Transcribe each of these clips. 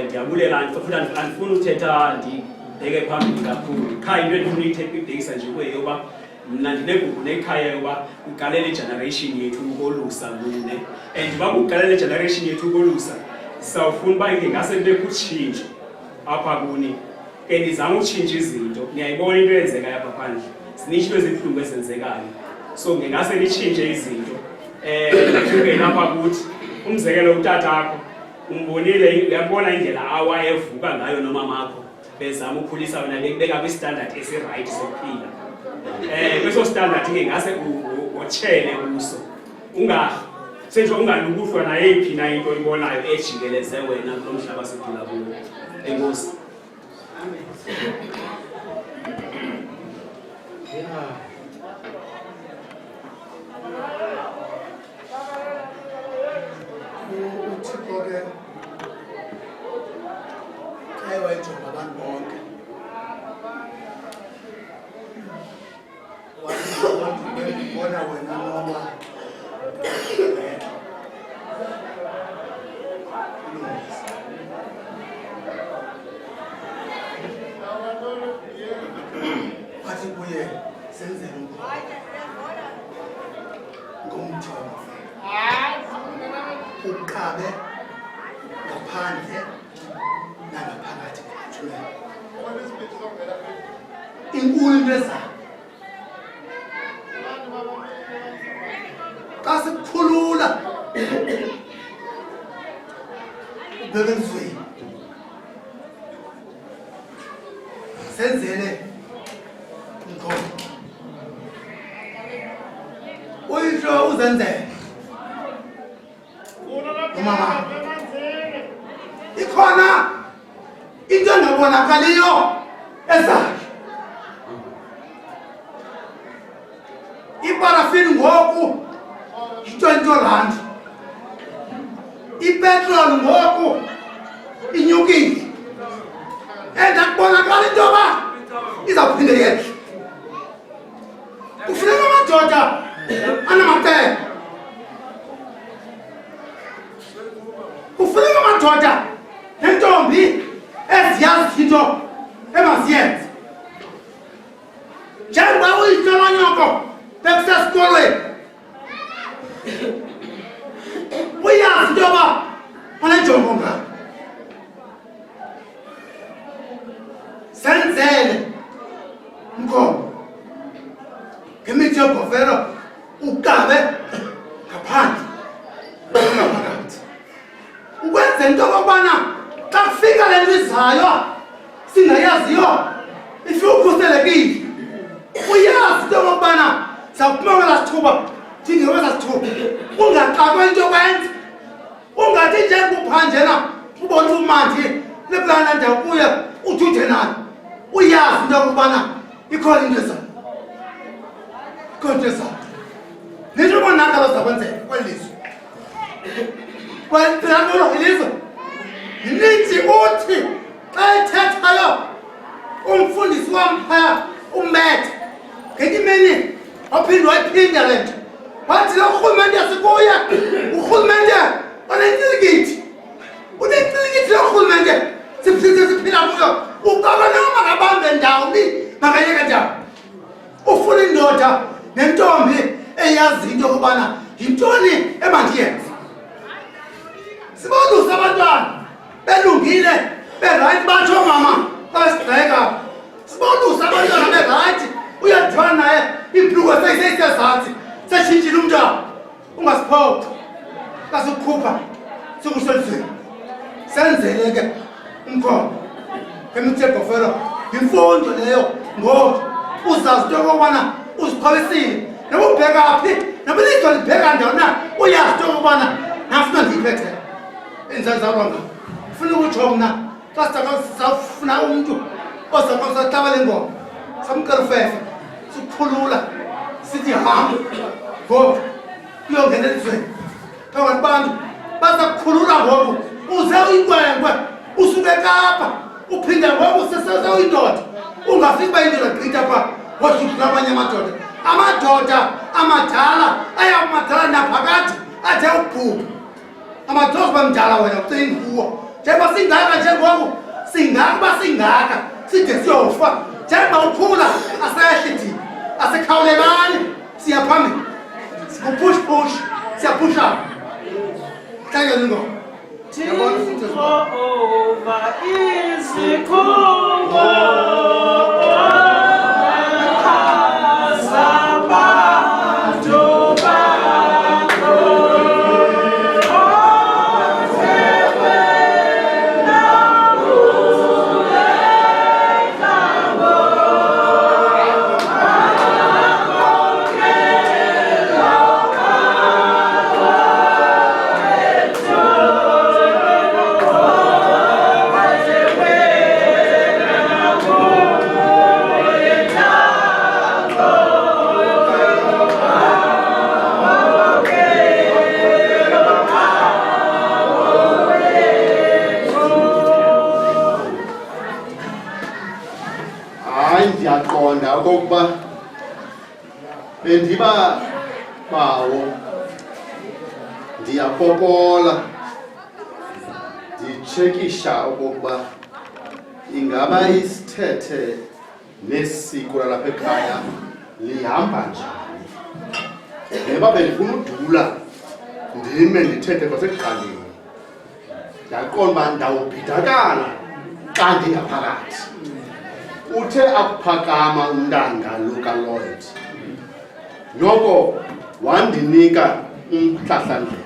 ndiyabulela futhi andifuni uthetha ndibheke phambili kakhulu. Qha into endifuna uyibhekisa nje kuyeyoba mna ndinegugu nekhaya yoba ugalela igeneration yethu ukolusa lune, and uba ugalela igeneration yethu ukolusa sawufuna uba ingase kubekho utshintsho apha kuni. Ke ndizama utshintsha izinto, niyayibona into eyenzekayo apha phandle, zininzi into ezibuhlungu ezenzekayo, so ngingase nitshintshe izinto. Ufike lapha kuthi umzekelo utatakho umbonile, uyabona indlela awayevuka ngayo nomamakho bezama ukhulisa wena bekubeka kwistandard esiright sokuphila. Kweso standard ngingase utshele kuso, senjwa ungalukuhlwa nayiphi na into oyibonayo ejikeleze wena kulo mhlaba siphila kuwo. Enkosi. Uqabe ngaphandle nangaphakathi kwathulele inkulu into ezayo xa sikukhulula ubheke elizweni senzele mkhono uyihlo uzenzele umama ikhona into engabonakaliyo ezakhe. Iparafini ngoku yi-R20, ipetrol ngoku inyukile, and akubonakala into yoba izawuphinde yehle. Kufuneka amadoda anamacebo, kufuneka amadoda nentombi eziyazi into emaziyenze. Njengoba uyihlolonyoko bekusesikolweni uyazi into yoba unenjongo ngayo, senzele mkhono ngemithi yobhofero uqabe ngaphandle ngaphakathi ukwenza into okokubana xa kufika le nto izayo singayaziyo ifike ukhuselekile. Uyazi into okokubana sawuphuma kwela sithuba thingeke kwesa sithuba, ungaxakwe into yokwenza, ungathi njengokuphanjena ubona umandi leplana ndawo kuya uthuthe nayo. Uyazi into okokubana ikhona into ezayo, ikhona into ezayo, nento ebonakala zakwenzeka kweli lizwe. Kweliphilakulo ilizwe yininzi uthi xa ethethayo umfundisi wam phaya umbethe ngenye imini waphinde wayiphinda le nto wathi lo rhulumente yasikuye urhulumente onentsilikiti, unentsilikiti lo rhulumente siphila kuyo. Ukabanoma makabambe ndawoni makayeke ndawo. Ufuna indoda nentombi eyazi into yokubana yintoni emandiyenze. Sibonise abantwana belungile berayithi batsho mama basigxeka. Sibonise abantwana berayithi uyadibana naye ibhluku seyisezantsi seshintshile umntwana. Ungasiphoxi xa sikukhupha sikuselizweni. Senzele ke umkhono ngemithi yebhofero yimfundo leyo, ngoku uzazi into yokokubana uziqhalisile noba ubheka phi noba ilizwe libheka ndawoni na, uyazi into yokokubana nafuna ndiyiphethe enzazalwanga. Ufuna ukutsho mna xa sawufuna umntu ozakusahlaba le ngoma samkela ufefe sikukhulula sithi hamba ngoku uyongena elizweni. Phakathi bantu baza kukhulula ngoku uze uyinkwenkwe usuke eKapa uphinde ngoku sesewuyindoda. Ungafiki uba indoda gqitha pha ngohlupho lwabanye amadoda. Amadoda amadala ayamadala naphakathi athe ubhubha. Amadoda bamdala wena ucinga kuwo njengoba singaka njengoku singaka singaka side siyofa njengoba ukhula asehle thina asikhawulelani siya phambili push siyapusha hlangene ingoma yabona futhi over isikhumbo ndiyaqonda okokuba bendiba bawo ndiyapopola nditshekisha okokuba ingaba isithethe nesiko lalapha ekhaya lihamba njani. Neba bendifuna udula ndime ndithethe kwasekuqaleni ndaqonda uba ndawubhidakala xa ndingaphakathi. Uthe akuphakama umntanga lukaLloyd noko wandinika umhlahlandlela.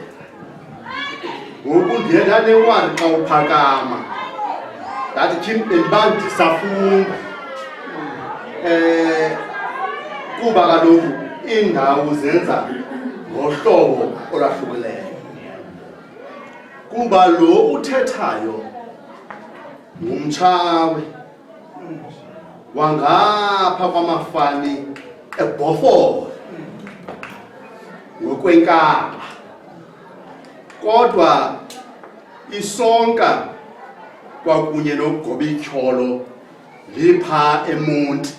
Ngoku ndiye ndanewari xa uphakama ndathi thini bendiba ndisafunda kuba kaloku iindawo zenza ngohlobo olwahlukileyo. Kuba lo uthethayo ngumtshawe wangapha kwamafani eBhofolo ngokwenkaba, kodwa isonka kwakunye nogobityholo lipha eMonti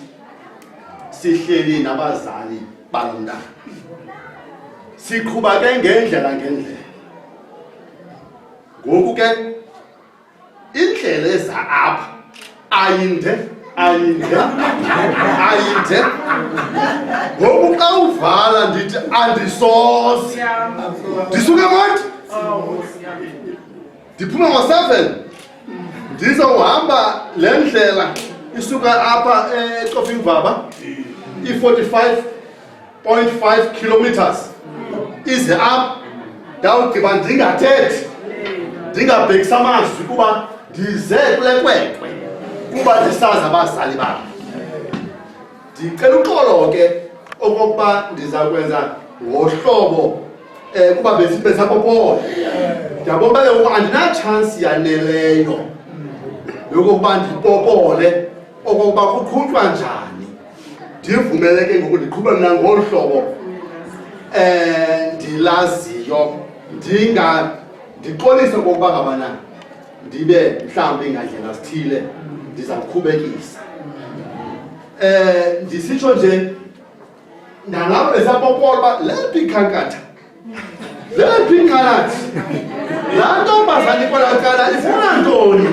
sihleli nabazali balo mntana. Siqhuba ke ngendlela. Ngoku ke indlela eza apha ayinde. Ngoku xa uvala ndithi andisoze ndisuke Monti ndiphuma ngo-7 ndizowuhamba le ndlela isuka apha eCofimvaba i-45.5 kilometers ize apha ndawugqiba ndingathethi ndingabhekisa amazwi kuba ndize kule kwekwe kuba ndisazi abazali bam. Ndicela uxolo ke okokuba ndiza kwenza ngohlobo kuba besapopola. Ndiyabona ke ngoku andinatshansi yaneleyo yokokuba ndipopole okokuba kuqhutywa njani. Ndivumele ke ngoku ndiqhube mna ngolu hlobo ndilaziyo ndiqolise okokuba ngabana ndibe mhlawumbi ngadlela sithile ndiza kuqhubekisa. Ndisitsho nje nalapho besapopola uba lephi ikhankatha lephi inqalathi laa ntombazana ikwelakala ifuna ntoni.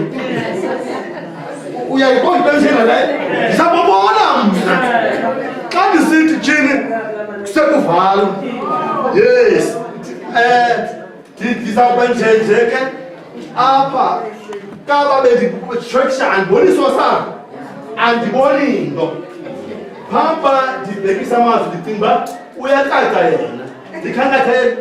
Uyayibona into enjena leyo ndisapopola mna xa ndisithi tshini sekuvalwa. Yes, ndizawukwenjenje ke apha kaba benditshekisha andiboniso sakho andiboni nto phampa ndibhekisa amazwi ndicinga uba uyacaca yena ndikhankatha yena.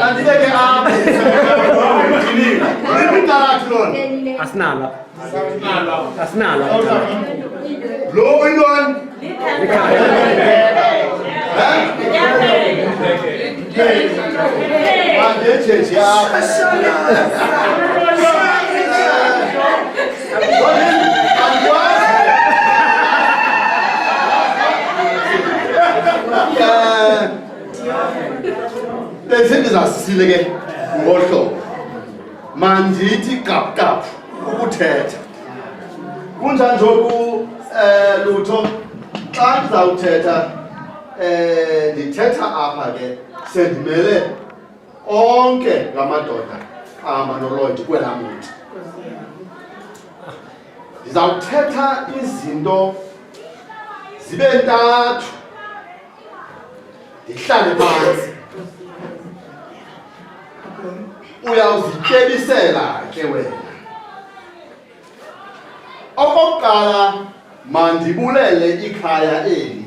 Andibeke apha ndinqalathi lona asinalo lo uyintoni bandejeje apha besendizasisile ke ngohlobo mandithi kapkaphu ukuthetha kunjanjoku Lutho xa ndizawuthetha ndithetha apha ke sendimele onke ngamadoda amanoloyidi kwelaa muthi. Ndizawuthetha izinto zibe ntathu, ndihlale phantsi. Uyawuzityebisela ke wena. Okokuqala mandibulele ikhaya eli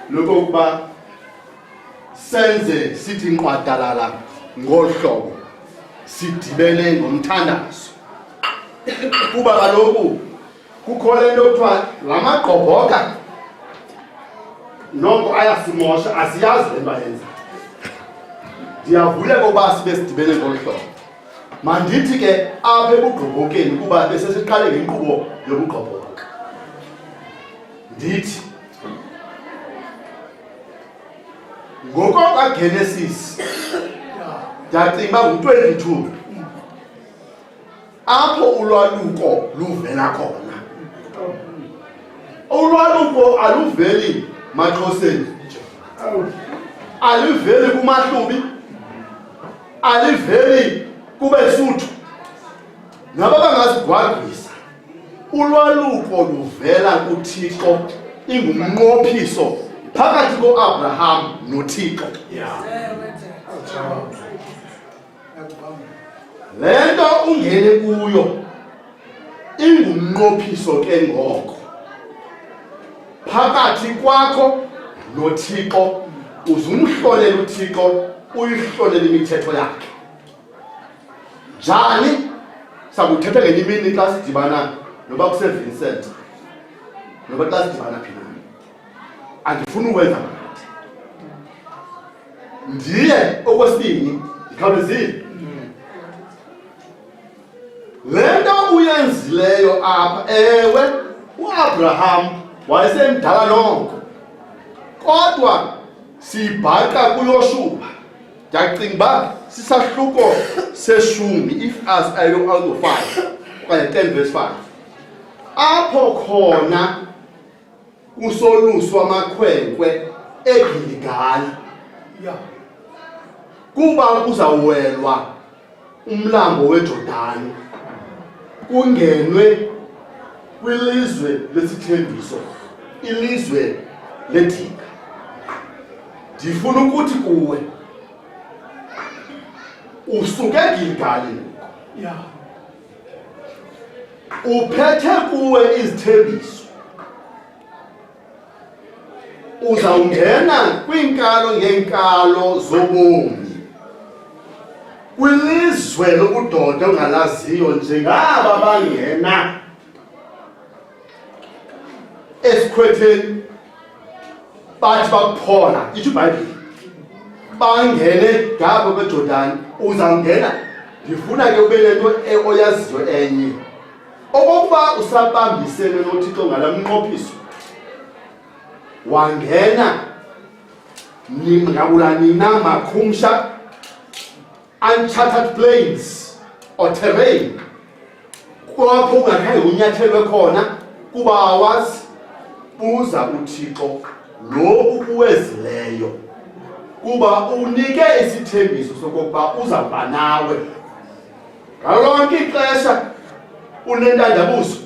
lokokuba senze sithi nqwadalala ngolu hlobo sidibene ngomthandazo. Kuba kaloku kukho le nto kuthiwa la magqobhoka noko ayasimosha, asiyazi le nto ayenza. Ndiyavuleka ukuba sibe sidibene ngolu hlobo. Mandithi ke apha ebugqobhokeni kuba besesiqale ngenkqubo yobugqobhoka. Ndithi ngokokaGenesis ndiyacinga uba ngu-22 apho ulwaluko luvela khona. Ulwaluko aluveli maXhoseni, aliveli kumaHlubi, aliveli kubeSuthu, nabo bangazigwagwisa. Ulwaluko luvela kuThixo, ingumnqophiso phakathi koAbraham noThixo. Le nto ungene kuyo ingumnqophiso ke ngoko phakathi kwakho noThixo. Uzumhlolele uThixo, uyihlolele imithetho yakhe. Njani? Sakuthetha ngenye imini xa sidibana noba kuseVincent, noba xa sidibana phi na. Andifuni ukwenza makathi. Ndiye okwesibini, ndikhawulezile. Le nto uyenzileyo apha, ewe uAbraham wayesemdala noko, kodwa siyibhaqa kuYoshuwa. Ndiyacinga uba sisahluko seshumi, if as ayo 5 okanye 10 verse 5, apho khona kusoluswa amakhwenkwe eGiligali kuba kuzawuwelwa umlambo weJordani kungenwe kwilizwe lesithembiso, ilizwe leDika. Ndifuna ukuthi kuwe usuke eGiligali, uphethe kuwe izithembiso. Uzawungena kwiinkalo ngeenkalo zobomi, kwilizwe lobudoda ongalaziyo njengaba bangena esikhwetheni bathi bakuphola. Itsho iBhayibhile bangene ngapho kweJordani. Uzawungena. Ndifuna ke ube nento oyaziyo enye, okokuba usabambisene noThixo ngala mnqophiso, wangena ngabula nina makhumsha, uncharted plains or terrain, kwapho ungakhange unyathelwe khona, kuba awazi. Buza uThixo lo ukuwezileyo, kuba unike isithembiso sokokuba uzawuba nawe ngalo lonke ixesha. Unentandabuzo,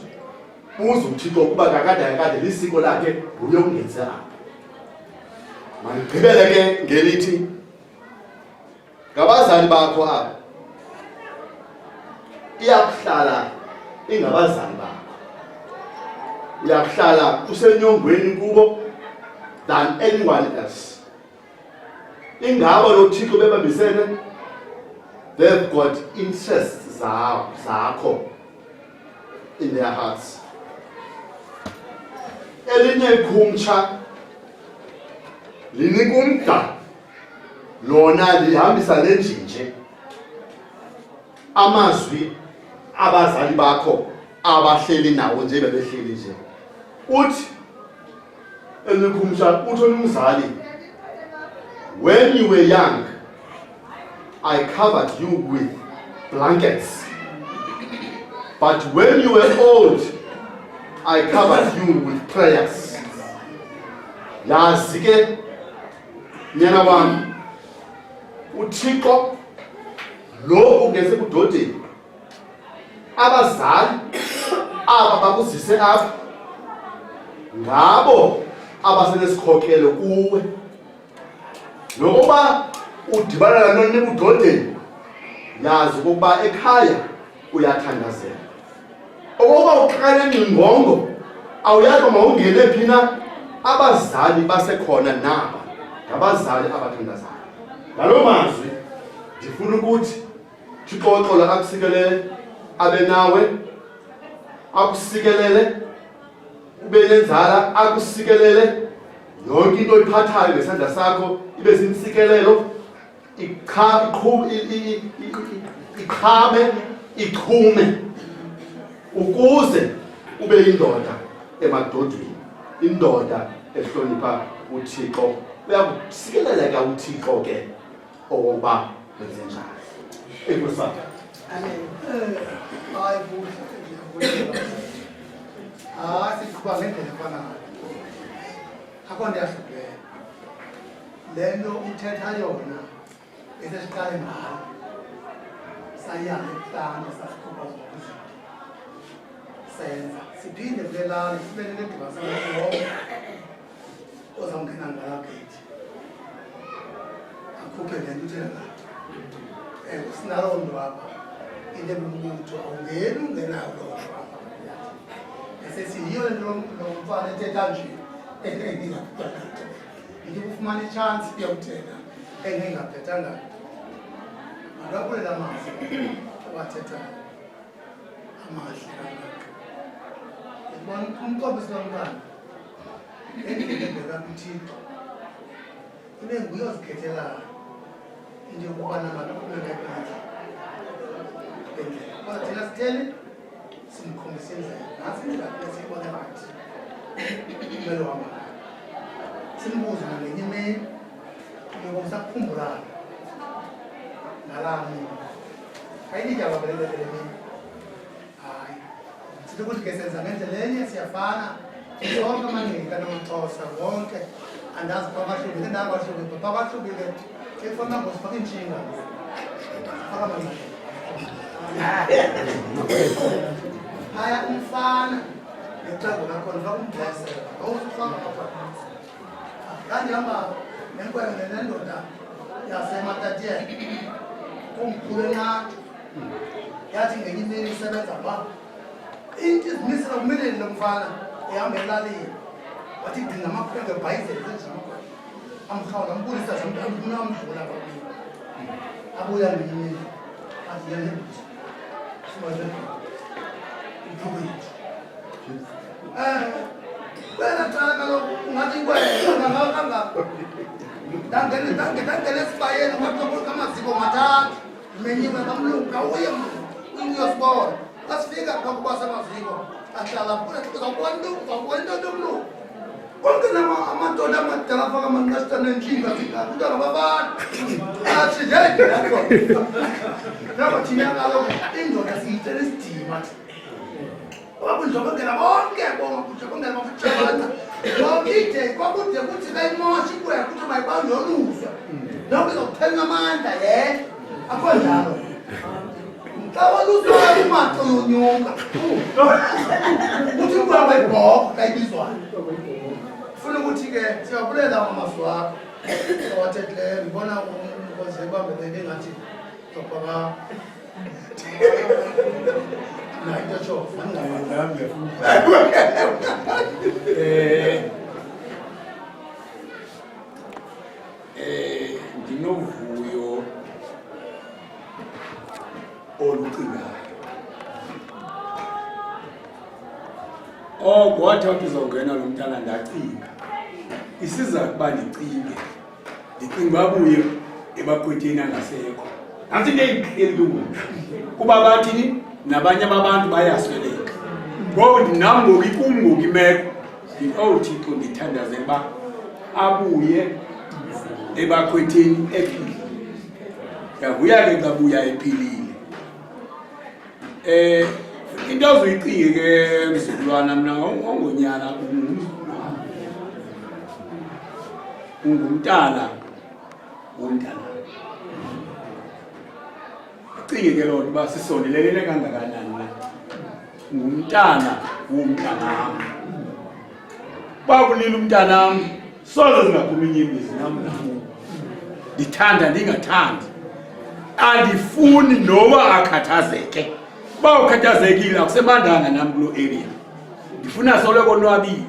buza uThixo ukuba kakade lisiko lakhe nguye ungenze apha. Mandigqibele ke ngelithi ngabazali bakho apha iyakuhlala ingabazali bakho, iyakuhlala usenyongweni kubo than anyone else. Ingabo noThixo bebambisene, they've got interests zakho in their hearts. Elinye ikhumsha linika umda, lona lihambisa lenjinje amazwi abazali bakho abahleli nawo nje bebehleli nje. Uthi elikhumsha uthi umzali, when you were young I covered you with blankets, but when you were old I covered you with prayers. Yazi ke nyana wami uThixo lo ungeze kudodeni abazali aba bakuzise apha ngabo abasenesikhokelo kuwe nokuba udibana nanoni ebudodeni yazi ukuba ekhaya uyathandazela ukuba uqala ngqongo awuyazi mawungene phi na abazali basekhona naba ngabazali abathandazayo ngalo mazwi ndifuna ukuthi Thixo akusikelele abe nawe akusikelele ube nenzala akusikelele yonke into oyiphathayo ngesandla sakho ibe sinsikelelo iqhume ukuze ube indoda emadodweni indoda ehlonipha uThixo uyakusikeleleka uThixo ke okokuba wenze njani enkosi Amen. Hayi buhle nje. Siqhuba ngendlela efanayo. Akho nto yahlukileyo. Le nto uthetha yona esesiqale ngayo. Sayiyale ehlane sasikhupha zonke. Senza siphinde kulelani sibe nedibasana wonke ozawungena ngalakithi. Akhuphe le nto uthela ngayo. Sinalo ndo apha. Into ebumuntu awungeni ungenayo lo apha. Sesiyiyo le nto lo mfana ethetha nje. Ngikufumana ichance yokuthetha engingaphethanga akabulela amazwi wathetha amahle ngibona umqobiso womntana endibeka kuThixo ibe nguye ozikhethelayo into yokuba namaphumela ekhandla kodwa thina sitheni simkhombisa indlela nasi indlela siyibone right kumele uhamba simbuze ngenye imini yoba usakukhumbulana nalaa mini ayinidi ababalelekele mini hayi sithi ukuthi ke senza ngendlela enye siyafana sonke amanqika namaXhosa wonke andazi pha bahlukile ndawo bahlukile pha bahlukile efana ngosifaka intshinga faka amanqika haya umfana nexhego lakhona faka umblesela awusufaka apha ngandihamba nenkwele nendoda yasematatiyeni kumkhulu enathi yathi ngenye imini isebenza pha into izimisela kumileni lo mfana ehamba elalini wathi gcina amakhwenge ebhayizeli zenjamakhwenge amrhawula ambulisa amdlula apha abuya ngenye imini athi yanebuthi sibazeuphukwethu wena cala kaloku ungathi kwena ngakangako ndangena esibayeni kwaqoqoqa amaziko mathathu menyiwe kamlungu kawuye uyosibona asifika phakuba samaziko ahlala uzawubona into omlungu konke amadoda amadala afaka amanqasita nentshinga zingakutanga babantu athi njengakho nako thina kaloku indoda siyitshela isidima wabundlobongela bonke bongabundlobongela bafutshana ngokide kwakude kuthi kayimosha ibuya kuthi mayibambe yolufa noko izokuphelela amandla akho njalo xa walusoya umaxo yonyuka uthi kuya bayibhoko kayibizwayo funa ukuthi ke siyabulela amazwi wakho owathethileyo ngibona unkosi ebambeleke ngathi zokubaba ndinovuyo olucingayo wathi uzawungena lo mntana ndacinga isiza kuba ndicinge babuye ebakhwetheni angasekho nansi into eyinhleli kuba bathini nabanye abantu bayasweleka ngoku nam ngoku imeko Thixo ndithandazela uba abuye ebakhwetheni ephilile yavuya ke ngabuya ephilile into ozoyicinge ke mzukulwana mna ngongonyana ungumntana womntana. Cinge ke loo nto uba sisondelelene kangakanani na. Ngumntana womntanam. Uba kulila umntanam soze zingaphumi inyembezi nam namu. Ndithanda ndingathandi. Andifuni noba akhathazeke. Uba ukhathazekile akusemandanga nam kuloo area. Ndifuna soloko onwabile.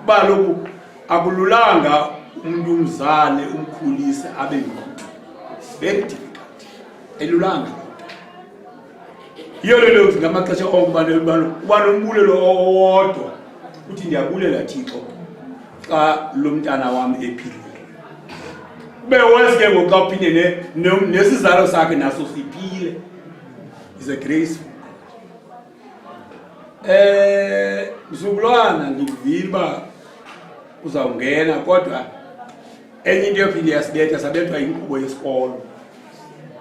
Uba loku akululanga umuntu umzale umkhulise abe ngumntu. It's very difficult. Elulanga. Yiyo lelo ngamaxesha onke uba nombulelo owodwa uthi ndiyabulela Thixo xa lo mntana wami ephilile. Ube wonke ngoku xa uphinde nesizalo sakhe naso siphile. Is a grace. Mzukulwana ngivile uba uzawungena kodwa enye into yophinde yasibetha sabethwa inkqubo yesikolo.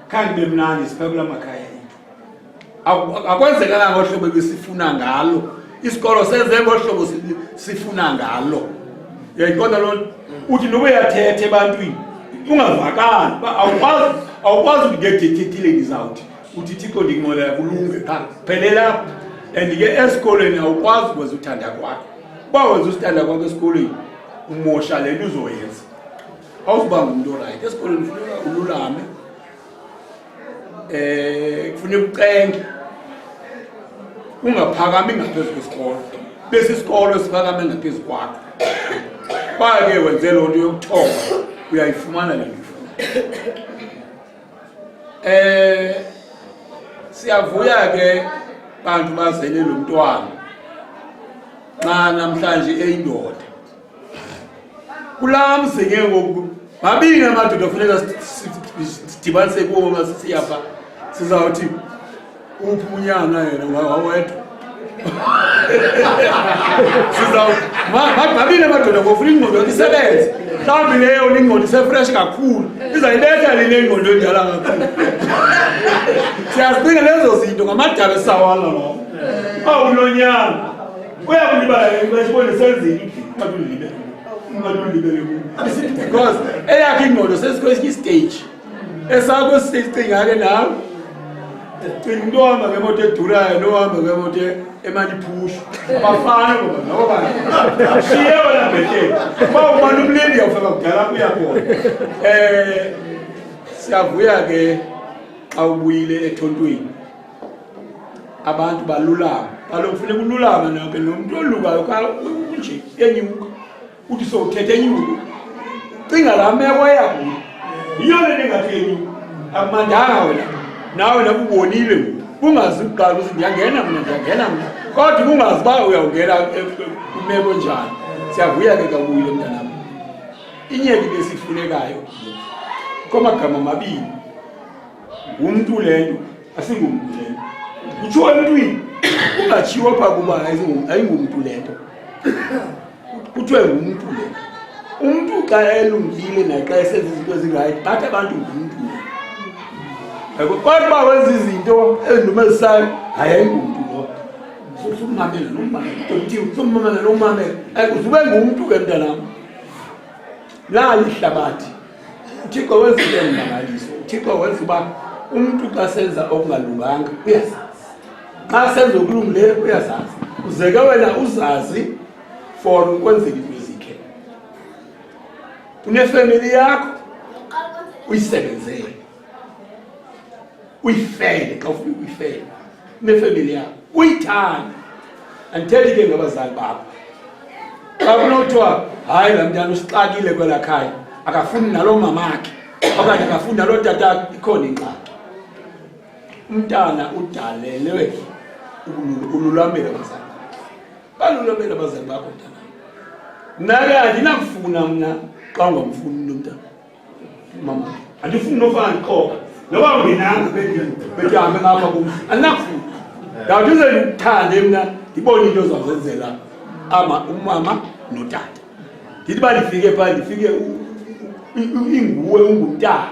Khange be mnandi siphekula amakhaya ethu. Akwenzekanga ngohlobo ebesifuna ngalo. Isikolo senze ngohlobo sifuna ngalo. Yayiqonda loo nto uthi noba uyathetha ebantwini ungavakali awukwazi ukungethethile ndizawuthi uthi Thixo ndinqwenela kulunge phelela. And ke esikolweni awukwazi ukwenza uthanda kwakho. Uba wenza usithanda kwakho esikolweni umosha le nto uzoyenza. Awuzuba ngumntu orayithi. Esikolweni kufuneka ululame. Kufuneka ucenge. Ungaphakami ngaphezu kwesikolo. Bese isikolo siphakame ngaphezu kwakho. Ba ke wenze loo nto yokuthoba uyayifumana le nto. Siyavuya ke bantu bazele lo mntwana. Xa namhlanje eyindoda. Kulaa mzi ke ngoku mabini amadoda kufuneka sidibanise kuwo masisiyapha sizawuthi uphi unyana yena wawedwa. Mabini amadoda ngofuna ingqondo isebenze. Mhlawumbi leyo ingqondo isefresh kakhulu. Izayibetha le ngqondo endala kakhulu. Siyazicinga lezo zinto ngamadala esawala lo. Awulonyana. Uyakulibala besibone senzini ukuthi because eyakhe ingqondo sesikwesinye stage. Esakho stage cingake nawe. Cinga into ohamba ngemoto edurayo nohamba ngemoto emanipusha. Abafana ngoba shiye wena bhethe. Uba ubona umlindi uyawufika kudala kuyakhona. Siyavuya ke xa ubuyile ethontweni. Abantu balulama. Kaloku kufuneka ululama nonke nomuntu olukayo nje enyuka. Uthi sowuthethe enyuka. Cinga la meko yakho. Yiyo le ndingathi enyuka. Akumandanga wena. Nawe nakubonile kungazi uqala ukuthi ndiyangena mina. Kodwa kungazi ba uyawungena kumeko njani. Siyavuya ke kabuyile mntanami. Inyeki besifunekayo. Komagama amabili. Umuntu lento asingumuntu lento. Kutshiwo emntwini kungatshiwo pha kuba ayingumuntu lento. Kuthiwe ngumuntu lento. Umuntu xa elungile naxa esenza izinto ezirayithi bathi abantu ngumuntu. Kodwa uba wenza izinto ezindumezisayo ayayingumuntu lo. Sumamela nomamela. Uzube ngumntu ke mntanam. Lali ihlabathi. Uthixo wenza into emangaliso. Uthixo wenza uba umuntu xa senza okungalunganga uyazazi. Xa senza okulungileyo uyazazi. Uzeke wena uzazi for ukwenzela into ezikhe. Unefamily yakho uyisebenzele. Uyifele xa ufuna uyifele. Unefamily yakho uyithanda. Andithethi ke ngabazali bakho. Xa kunothiwa hayi la mntana usixakile kwela khaya akafuni nalo mamakhe okanye akafuni nalo tata ikhona ingxaki. Umntana udalelwe ululamela abazali bakho. Balulamela abazali bakho mntana. Naye andinakufuna mna xa ungamfuni lo mntana. Mama andifuni nofana ndiqoka. Noba nginanga behambe ngapha kum andinakufuna. Ndawuthi uze ndikuthande mna ndibone into ozawuzenzela umama notata. Ndithi uba ndifike phaa ndifike inguwe ungumntana.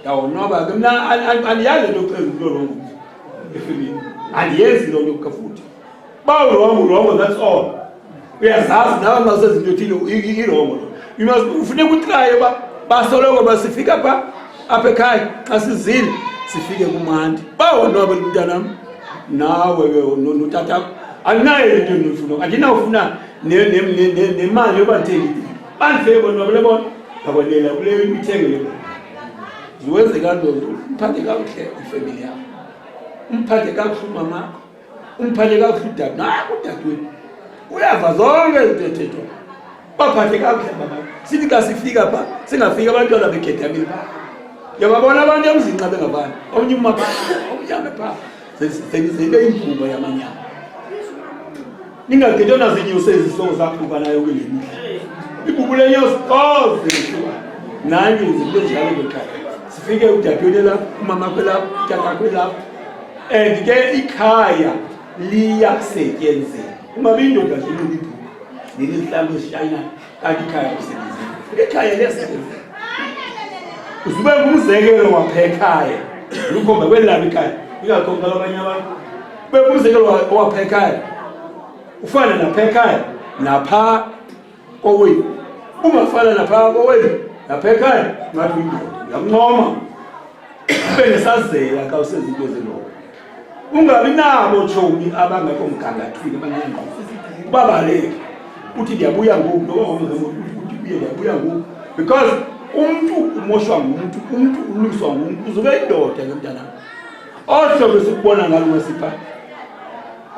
Ndawonwaba ke mna andiyazi into ocenza into longo efemini. andiyenzi loo nto futhi ba urongo that's all uyazazi nawe nxa usezinto ethile irongo ufuneka utraye uba basoloko basifika pha apha ekhaya xa sizile sifike kumandi bawonwabela umntanam nawe notatakho andinayo into endifuna andinawufuna nemali yoba ndithengile bandifike bonwabele bona ngabolela kule ithengele ziwenze kanjalo umphathe kakuhle ifamily yakho umphathe kakuhle umamakho umphathe kakuhle udade udadewenu uyava zonke ezithethwa baphathe kakuhle baba sithi xa sifika pha singafika abantwana begedamile pha yababona abantu emzini xa bengabani omnye umapha omnyame pha senzele imvuba yamanyama ningagede nazinyuse izihloko zaphuka nayo kule mihla ibubule nyosi nanye izinto njalo bekhaya sifike udadewenu lapho umamakho lapho utatakho lapho and ke ikhaya liyasetyenzela ungabi indoda nje ilibhuku nelihlalo esishayina kanti ikhaya kusebenzela ikhaya liyasetyenzela uzube ngumzekelo wapha ekhaya lukhomba kwelilapha ikhaya ingakhomba abanye abantu ube ngumzekelo wapha ekhaya ufana napha ekhaya napha kowenu ungafana napha kowenu napha ekhaya ngathi uyindoda uyakuncoma ube nesazela xa usezinto zeloko ungabi nabo tshomi abangekho mgangathweni abanengqondo ubabaleke uthi ndiyabuya ngoku uthi ubuye ndiyabuya ngoku because umuntu umoshwa ngumuntu umuntu ulungiswa ngumuntu uzobe indoda ke mntanami ohlobo sikubona ngalo masipha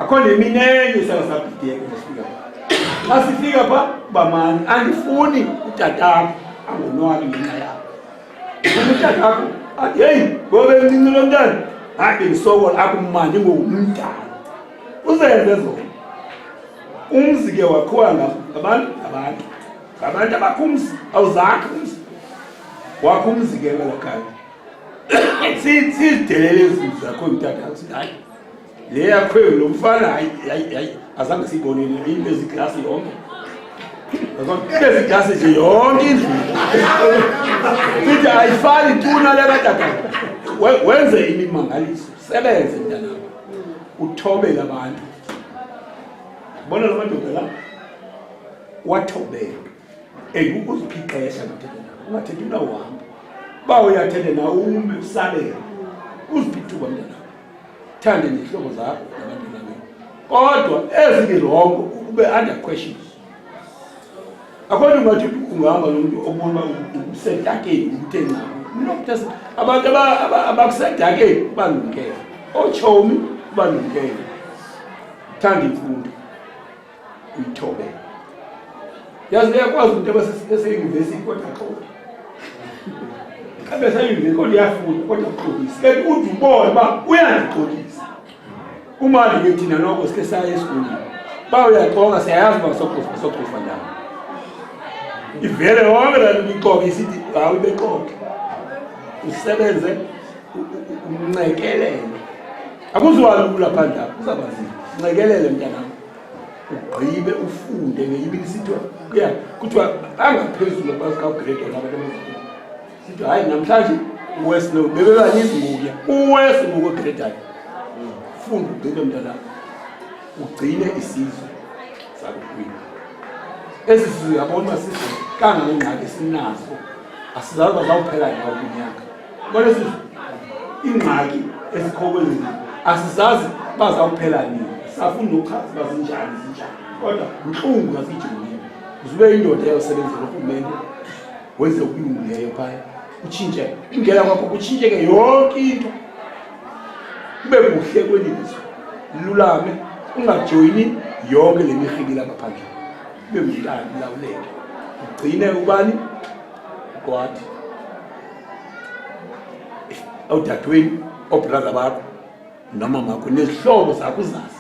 akho nemini enye sakasabhideke masifika xa sifika pha bamani andifuni utatakho angonwabi ngenxa yakho utatakho athi heyi ngobe mncinci lo mntana hayi bengisokola akumandi ngomntana uzenze zona umzi ke wakhiwa ngabantu abakhumzi awuzakhi umzi wakho umzi ke ngelakhaya sidelele izinto zakho mntatha sithi hayi le yakhwe lo mfana hayi azange siyibonile into eziglasi yonke into eziglasi nje yonke indlu sithi ayifani tuna le batata wenze imimangaliso sebenze mntanami uthobele abantu bona lo madoda la wathobela uziphiqesha ungathethi unawuhamba ba uyathethe na ume usabele uziphithuka mntanami thande nezihlobo zakho nabantwana bakho kodwa ezingirongo ube under questions akhona ungathi ungahamba nomuntu obona usetakeni uthenga nokuthi abantu abakusedakeni balungele ochomi balungele thanda imfundo uyithobe yazi uyakwazi umuntu abaseyunivesithi kodwa axoxe abaseyunivesithi kodwa uyafunda kodwa axoxise kanti uthi ubona uba uyandixoxisa kumali ke thina noko sike saya esikoleni ba uyaxoxa siyayazi uba soxoxa ndawo ivele yonke la nto ixoxe isithi hawu bexoxe usebenze uncekelele akuziwalula phandle apho uzabazini uncekelele mntanami ugqibe ufunde ngeyibili sithiwa kuthiwa angaphezulu abazikawugrade olaba sithi hayi namhlanje uwesino bebebaninzi ngokuya uwesi ngokwegradayo funda ugqibe mntanami ugcine isizwe sakukwini ezi sizwe yabona sisi kangangengxaki esinazo asizazi bazawuphela ngawo kunyaka bona sisi ingxaki esikhobeni asizazi bazawuphela nini safunda uchaza bazinjani kodwa inhlungu ngasijongile uzube indoda eyosebenzela urhulumente wenze ukulungileyo phaya utshintshe ingela kwakho kutshintsheke yonke into kube kuhle kwelizwe lulame ungajoyini yonke le mirhibila ngaphandle ube mntana ulawuleke ugcine ubani kwathi awudadweni obrother bakho noma makho nezihlobo zakho uzazi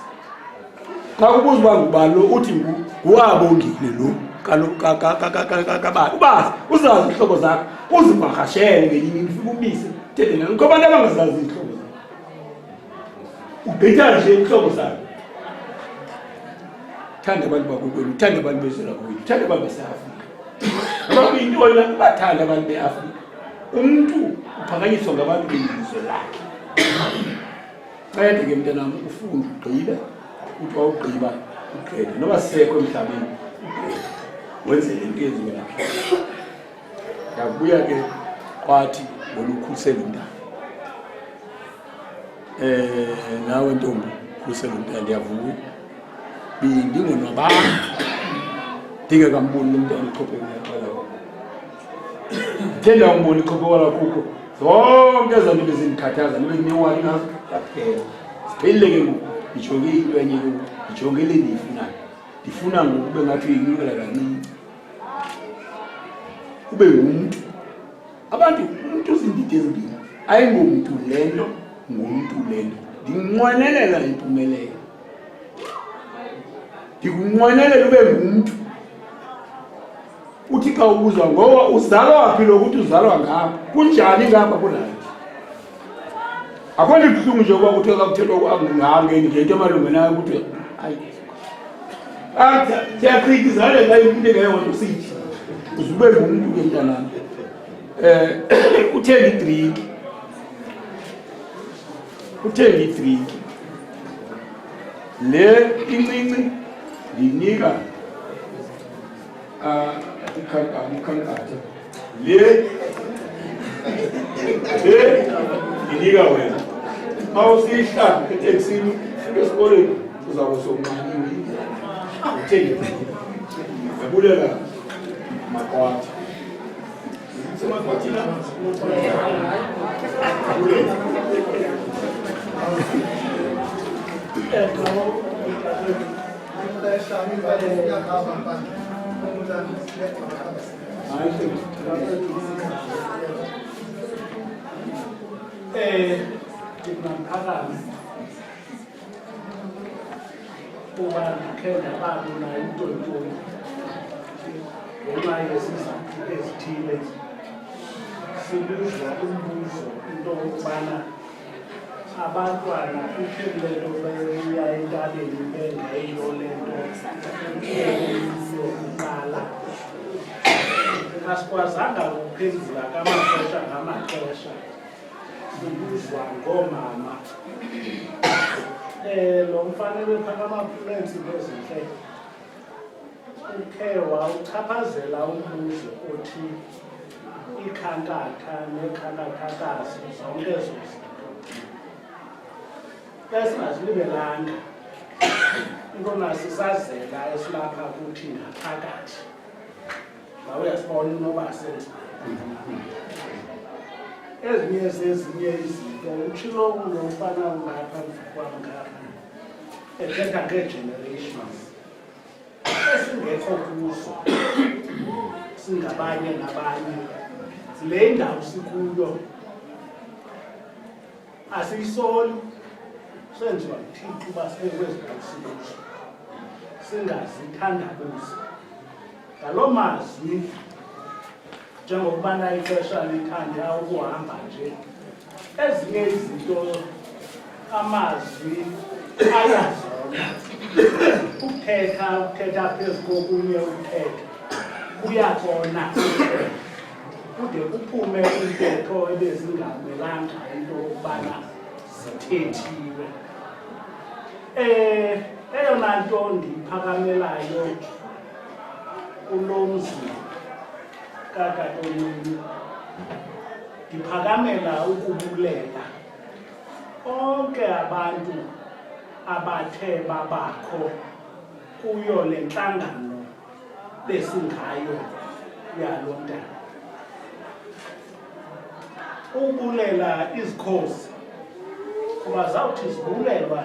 xa kubuza uba ngubani lo uthi nguwabongile lo kabani ubazi uzazi izihlobo zakho uzivakashele ngenye imini ufike ubise thethe nalo kho abantu abangazazi izihlobo zakho ubhetha nje izihlobo zakho thanda abantu bakokwenu thanda abantu bezela kwenu thanda abantu baseAfrika ngoba intona bathanda abantu beAfrika umuntu uphakanyiswa ngabantu belizwe lakhe ncede ke mntanam ufunde ugqibe uthi wawugqiba ugrade noba sisekho emhlabeni wenzele into eyenziwe lapha. Ndakubuya ke kwathi wena ukhulisele umntana nawe ntombi ukhulisele umntana ndiyavuya ndingonwabanga ndingekamboni lo mntana ichophekwala ndithenda umbona ichophekwala kukho zonke ezaa nto bezindikhathaza ndibe ndinewali nazo ndaphela siphelile ke ngoku ndijonge into enye ke ndijonge le ndiyifunayo ndifuna ngoku ube ngathi uyinyukela kancinci ube ngumntu abantu umuntu uzindidi ezimbini ayingomntu le nto ngumntu le nto ndinqwenelela impumelelo ndikunqwenelela ube ngumntu uthi xa ubuzwa ngoba uzalwa waphi lokuthi uzalwa ngapha kunjani ngapha kulayo akho nto ibuhlungu nje ukuba kuthiwa kakuthethwa ngento emalunga nayo ukuthi hayi ndiyakrikizale ngayo into engeyona usithi uzube ngumntu ke mntanam uthenga idrinki le incinci ndinika ikhankatha le ndinika wena ma usiyihlala eteksini esikoleni uzawube sowunqaniwe uthenga yabulela makwatha semakwathini ndingamphakama kuba ndikhe ndababi nayo umntontoni ngenxa yesizathu ezithile sibuzwa umbuzo into yokubana abantwana iphelelo beya entabeni bengeyiyo le nto yokuqala asikwazanga ukuphendula ngamaxesha ngamaxesha sibuzwa ngoomama lo mfanele phakama Florence ezintle ukhe wawuchaphazela umbuzo othi ikhankatha nekhankathakazi zonke ezo zinto besingazilibelanga into nasisazela esilapha kuthi ngaphakathi nawe uyasibona inoba senza ezinye zezinye izinto utshilo ulo mfana ungapha kwam ngapha ethetha ngee-generations esingekho kuzo singabanye nabanye le ndawo sikuyo asiyisoli senziwa nguThixo uba sibe kwezi ndawo sikuzo singazithandabuzi ngaloo mazwi njengokubana ixesha lithanda ukuhamba nje ezinye izinto amazwi ayazona ukuthetha phezu kokunye uthetha kuyakona kude kuphume iintetho ebezingamelanga into yokubana zithethiwe. Eyona nto ndiyiphakamelayo kulo mzi katatomncinci ndiphakamela ukubulela onke abantu abathe babakho kuyo le ntlangano besingayo yalo ntana. Ubulela izikhosi kuba zawuthi zibulelwa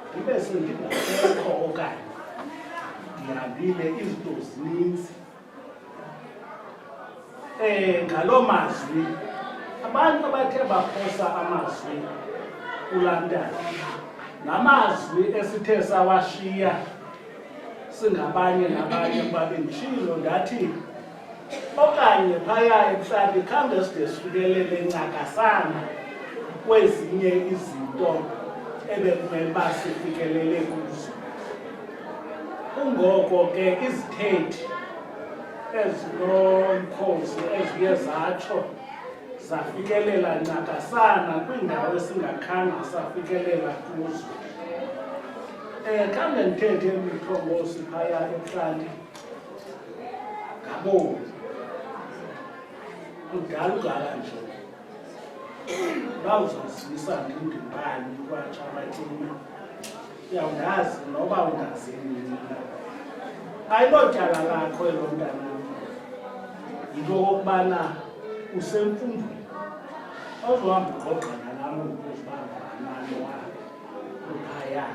ndibe sendingasekho okanye ndihambile izinto zininzi. Ngaloo mazwi abantu abathe baphosa amazwi kulaa ntana namazwi esithe sawashiya singabanye nabanye kuba benditshilo ndathi okanye phaya emhlabeni khange side sifikelele ncakasana kwezinye izinto ebekumele uba sifikelele kuzo. Kungoko ke izithethi ezinomkhosi eziye zatsho safikelela ncakasana kwiindawo esingakhange safikelela kuzo. Khange ndithethe imithombosi phaya ebuhlanti ngaboni. Kudala nje bawuzazisa ndindibani kwatshabathini uyawundazi noba ungazini nina ayilotyala lakho elo mntanam yinto okokubana usemfundweni ozohamba uqogqana nam ukuzibamba amano wakho uphaya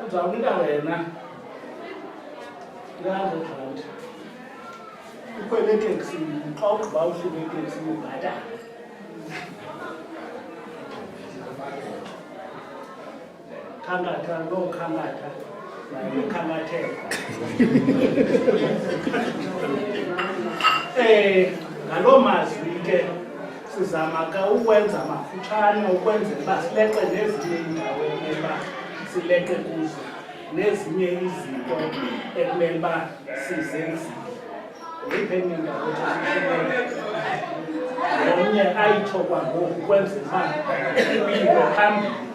uzawunika wena R100 ukhwele eteksini xa ugqiba uhleli eteksini ubhatala khangatha loo khangatha nayo khangatheka ngaloo mazwi ke sizama ka ukwenza mafutshane ukwenzela uba sileqe nezinye iindawo ekumele uba sileqe kuzo nezinye izinto ekumele uba sizenzile yiphenye indawo omnye ayitsho kwangoku ukwenzela uba impilo phambili